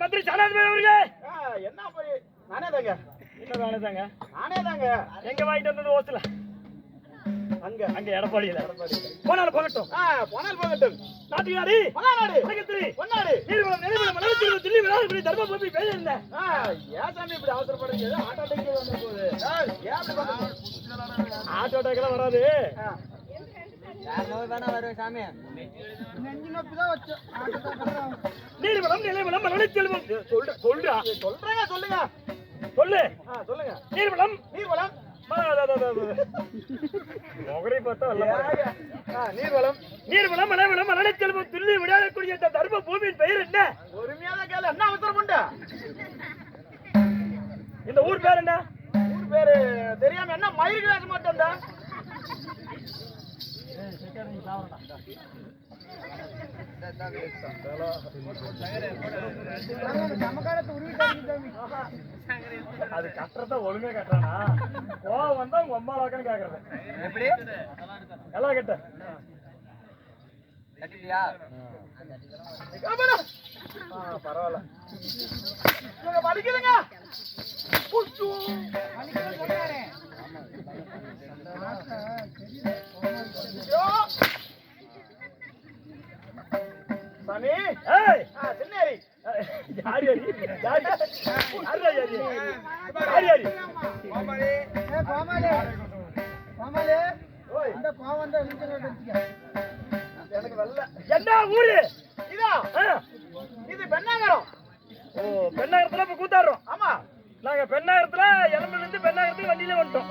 மந்திரி சனாதிபதி அவர்களே. என்ன போய் நானே தாங்க. நானே தாங்க. நானே தாங்க. எங்க வாங்கிட்டு வந்தது ஓசல? அங்க எடப்பாடியில. போனாலும் போகட்டும். போனால் போகட்டும். நாட்டுக்காரி மகாநாடு நகத்திரி பொன்னாடு நீர்வளம் நிலைவளம் மலர்ச்சியில் தில்லி விழாக்குடி தர்மபுரி பேர் என்ன? ஏன் சாமி இப்படி அவசரப்படுறீங்க? ஆட்டோ டேக்கே வந்து போகுது. ஏன் அப்படி பண்ணுறீங்க? ஆட்டோ டேக்கெல்லாம் வராது. நீர்வளம் நிலைவளம் மலர்ச்சியில் சொல்றா சொல்றேங்க சொல்லுங்க. சொல்லு. சொல்லுங்க. நீர்வளம் நீர்வளம் முகரை பார்த்தா நீர்வளம் நீர்வளம் மலைவளம் மலர்ச்சியில் தில்லி விளையாடக்கூடிய இந்த தர்ம பூமியின் பெயர் என்ன? பொறுமையான கேளு. என்ன அவசரம் உண்டு? இந்த ஊர் பேர் என்ன? ஊர் பேரு தெரியாம என்ன மயிருக்கு வேச மாட்டேன். அது கட்டுறத ஒழுங்கா கட்டுறானா? கோவம் வந்தா உங்க அம்மா வாக்கன்னு கேக்குறது. எப்படி எல்லாம் கட்ட கட்டிட்டியா? பரவாயில்ல. படிக்கிறேங்க. சாமி சின்னேரி யார் யாரி யார் யார் யார் யார் எனக்கு வரல. என்ன ஊரு இதா? இது பெண்ணாகரம். ஓ, பெண்ணாகரத்துல இப்ப கூத்தாடுறோம். ஆமா, நாங்க பெண்ணாகரத்துல எலம்புல இருந்து பெண்ணாகரத்துக்கு வண்டியில வந்துட்டோம்.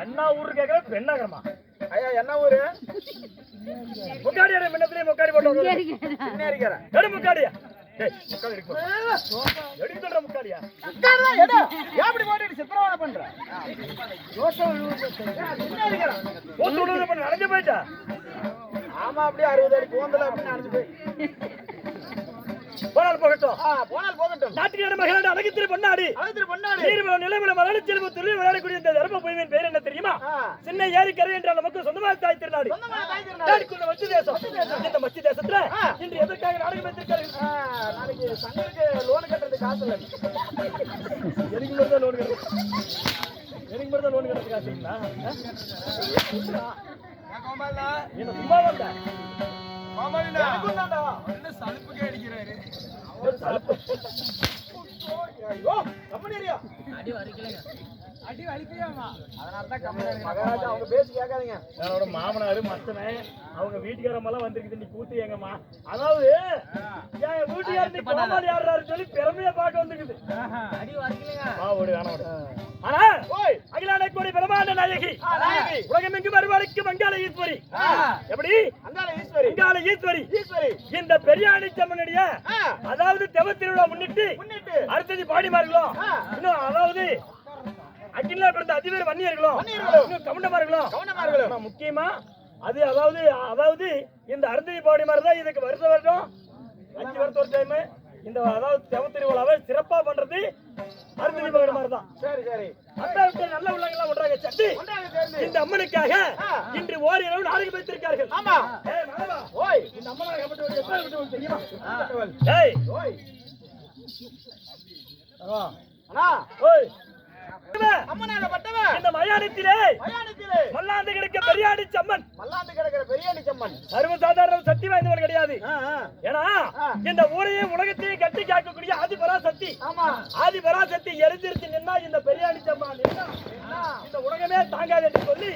என்ன ஊரு கேக்குற? பெண்ணாகரமா? ஐயா என்ன ஊரு? முக்காடியா? மின்னத்திலே முக்காடி போட்டோம். எடு முக்காடியா? எடுக்க சொல்ற முக்காடியா? எப்படி போட்டு சித்திரவதை பண்ற? நடந்து போயிட்டா? ஆமா, அப்படியே 60 அடி போந்தல அப்படின்னு நடந்து போய் போனால் போகட்டும். போனால் போகட்டும். நாட்டுக்கார மகளாடு அழகித்திரு பொன்னாடி நீர்வளம் நிலவளம் மலர்ச்சியில் துள்ளி விளையாடக்கூடிய இந்த தர்ம பூமியின் பேர் என்ன தெரியுமா? சின்ன ஏரிக்கரை என்றால் நமக்கு சொந்தமாக தாய் திருநாடு. மச்சி தேசம். இந்த மச்சி தேசத்துல இன்று எதற்காக நாடகம் வைத்திருக்காரு? நாளைக்கு சங்கருக்கு லோன் கட்டுறது காசு இல்லை. எனக்கு மட்டும் லோன் கட்டுறது. எனக்கு மட்டும் லோன் கட்டுறது காசு இல்லைங்களா? என்ன சும்மா வந்தா சலுப்புக்கு அடிக்கிறாரு. அவங்க பேசி கேட்காதீங்க. என்னோட மாமனாரு மத்தனை அவங்க வீட்டுக்காரமெல்லாம் வந்திருக்குது. நீ கூத்து எங்கம்மா, அதாவது என் வீட்டுக்காரர் கோமாளி ஆடுறாரு சொல்லி பெருமையா பார்க்க வந்துருக்குது. ஆனா அகிலாண்ட கோடி பிரமாண்ட நாயகி உலகமெங்கும் வருவாளுக்கு மங்காள ஈஸ்வரி. எப்படி? மங்காள ஈஸ்வரி. இந்த பெரியாணி சம்மனுடைய அதாவது தெவ திருவிழா முன்னிட்டு அடுத்தது பாடிமார்களும் இன்னும் அதாவது அகிலா பிறந்த அதிவேறு வன்னியர்களும் இன்னும் கவுண்டமார்களும் முக்கியமா அது அதாவது இந்த அருந்ததி பாடிமார் தான் இதுக்கு வருஷம் 5 வருஷம் ஒரு டைம் இந்த அதாவது தெவ திருவிழாவை சிறப்பா பண்றது அருந்ததி பாடிமார் தான். சரி சரி. நல்ல உள்ளங்கள்லாம் ஒன்றாக சட்டி இந்த அம்மனுக்காக இன்று ஓரிரவு நாடகம் வைத்திருக்கார்கள். ஆமா. இந்த அம்மனாக தெரியுமா? இந்த மயானத்திலே மல்லாந்து கிடக்க பெரியாணி சம்மன் சர்வசாதாரண சக்தி வாய்ந்தவர் கிடையாது. ஏன்னா இந்த ஊரையே உலகத்தையும் கட்டி காக்கக்கூடிய ஆதிபராசக்தி. ஆதிபராசக்தி எரிஞ்சிருச்சு நின்னா இந்த பெரியாணி சம்மன் இந்த உலகமே தாங்காது என்று சொல்லி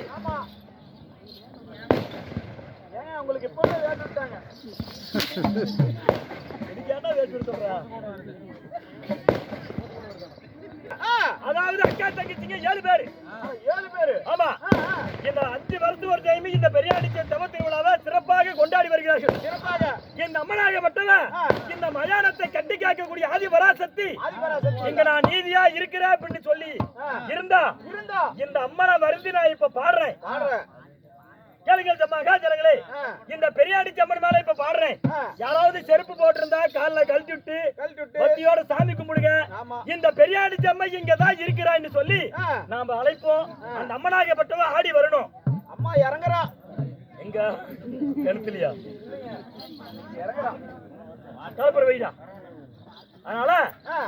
உங்களுக்கு இப்பவே வேட்டுட்டாங்க. அதாவது அக்கா தங்கச்சிங்க 7 பேரு. ஆமா, இந்த 5 வருஷம் ஒரு டைம் இந்த பெரியாணி தெவ திருவிழாவை சிறப்பாக கொண்டாடி வருகிறார்கள். இந்த அம்மனாக மட்டும் இந்த மயானத்தை கட்டி காக்கக்கூடிய ஆதிபராசக்தி இங்க நான் நீதியா இருக்கிறேன் அப்படின்னு சொல்லி இருந்தா இந்த அம்மனை வருந்தி நான் இப்ப பாடுறேன். கேளுங்கள் ஜனங்களே, இந்த பெரியாணி சம்மன் மேல இப்ப பாடுறேன். யாராவது செருப்பு போட்டிருந்தா காலில் கழட்டி விட்டு பத்தியோட சாமி கும்பிடுங்க. இந்த பெரியாணி சம்மை இங்கதான் இருக்கிறான்னு சொல்லி நாம அழைப்போம். அந்த அம்மனாகப்பட்டவ ஆடி வரணும். அம்மா இறங்குறா எங்க கிணத்துலயா? கலப்பர வைடா. அதனால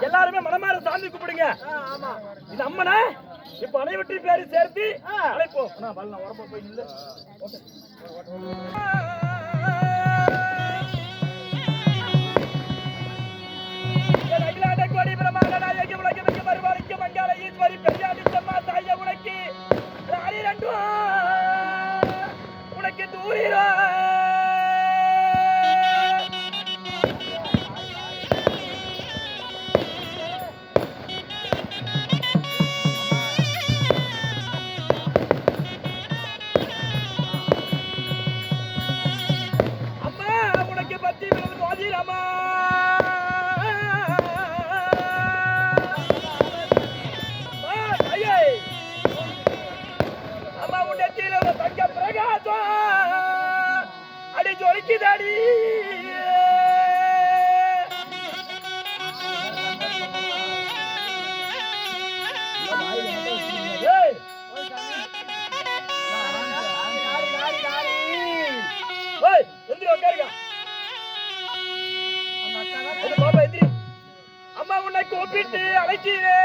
எல்லாருமே மனமார சாமி கூப்பிடுங்க. ஆமா இது அம்மனா இப்ப அனைவற்றையும் பேரு சேர்த்து அழைப்போம். அண்ணா வரலாம் உரப்ப போய் நில்லு. அகிலாண்ட கோடி பிரமாண்ட நாயகி உலகம் மிக்க மறுவாரிக்கு மங்காள ஈஸ்வரி பெரியாண்டி செம்மா தாய உனக்கு ராணி ரெண்டு உனக்கு தூரிரோ அம்மா உன்னை கூப்பிட்டு அழைக்கிறே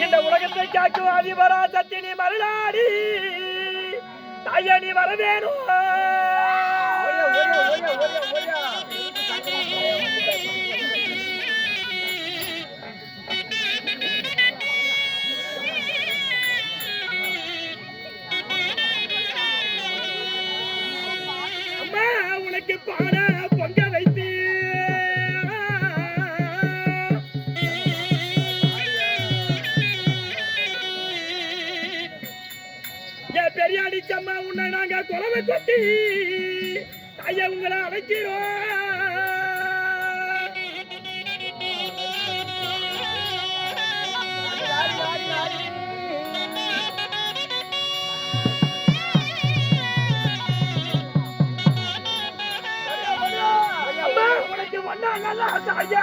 இந்த உலகத்தை காக்கும் அதிபரா சத்தினி மருளாடி தாயணி வர வேணும். அம்மா உனக்கு பாட பொங்க வைத்து பெரியாடி சம்மா உன்னை நாங்க குலவை கொட்டி ஐயா உங்களை அழைக்கிறோம். உனக்கு ஒன்னா நல்லா ஐயா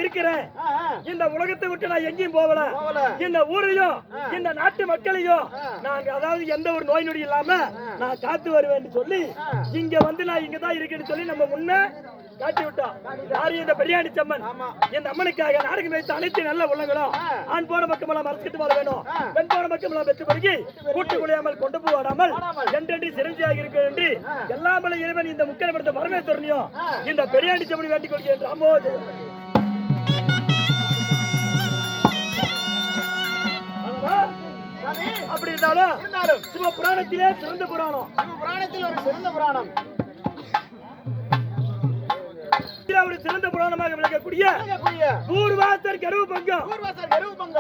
இருக்கிறேன். இந்த உலகத்தை விட்டு நான் எங்கேயும் போகல. இந்த ஊரையும் இந்த நாட்டு மக்களையும் நான் அதாவது எந்த ஒரு நோய் நொடி இல்லாம நான் காத்து வருவேன்னு சொல்லி இங்க வந்து நான் இங்கதான் இருக்கேன்னு சொல்லி நம்ம முன்ன காட்டி விட்டோம். யாரு இந்த பெரியாண்டி சம்மன் இந்த அம்மனுக்காக நாடகம் வைத்த அனைத்து நல்ல உள்ளங்களும் ஆண் போன பக்கம் எல்லாம் மறைச்சிட்டு வாழ வேணும், பெண் போன பக்கம் எல்லாம் வெற்றி படுகி கூட்டு குலையாமல் கொண்டு போடாமல் என்றென்று சிறஞ்சியாக இருக்க என்று எல்லாமலை இறைவன் இந்த முக்கியப்படுத்த பரமேஸ்வரனையும் இந்த பெரியாண்டி சம்மனை வேண்டிக் கொள்கிறேன். ராமோ அப்படி இருந்தாலும் சிவ புராணத்திலே சிறந்த புராணம், புராணத்தில் ஒரு சிறந்த புராணம், ஒரு சிறந்த புராணமாக விளக்கக்கூடிய ஊர்வாசர் கருவு பங்கம்.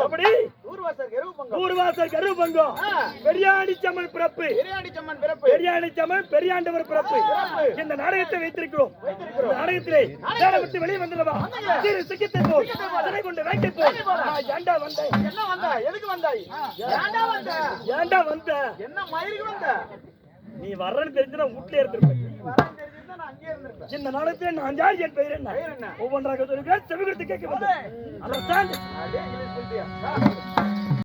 அப்படி ஊர்வாசர் கருவு பங்கம் பெரியாண்டி சம்மன் பிறப்பு, பெரியாண்டி சம்மன் பெரியாண்டவர் பிறப்பு இந்த நாடகத்தை வைத்திருக்கிறோம். இந்த நாடகத்திலே விட்டு வெளியே வந்துடவா திரு சிக்கித்தை போல் அதனை கொண்டு வைக்க போல் ஏண்டா வந்தேன், என்ன வந்தா, எதுக்கு வந்தாய், ஏண்டா வந்த, என்ன மயிருக்கு வந்த, நீ வர்றன்னு தெரிஞ்சுனா வீட்டுல இருந்திருப்பேன். இந்த நாடகத்தில் நான் யார், என் பெயர் என்ன, ஒவ்வொன்றாக சொல்லுங்க செவிகளுக்கு கேட்க வந்தேன்.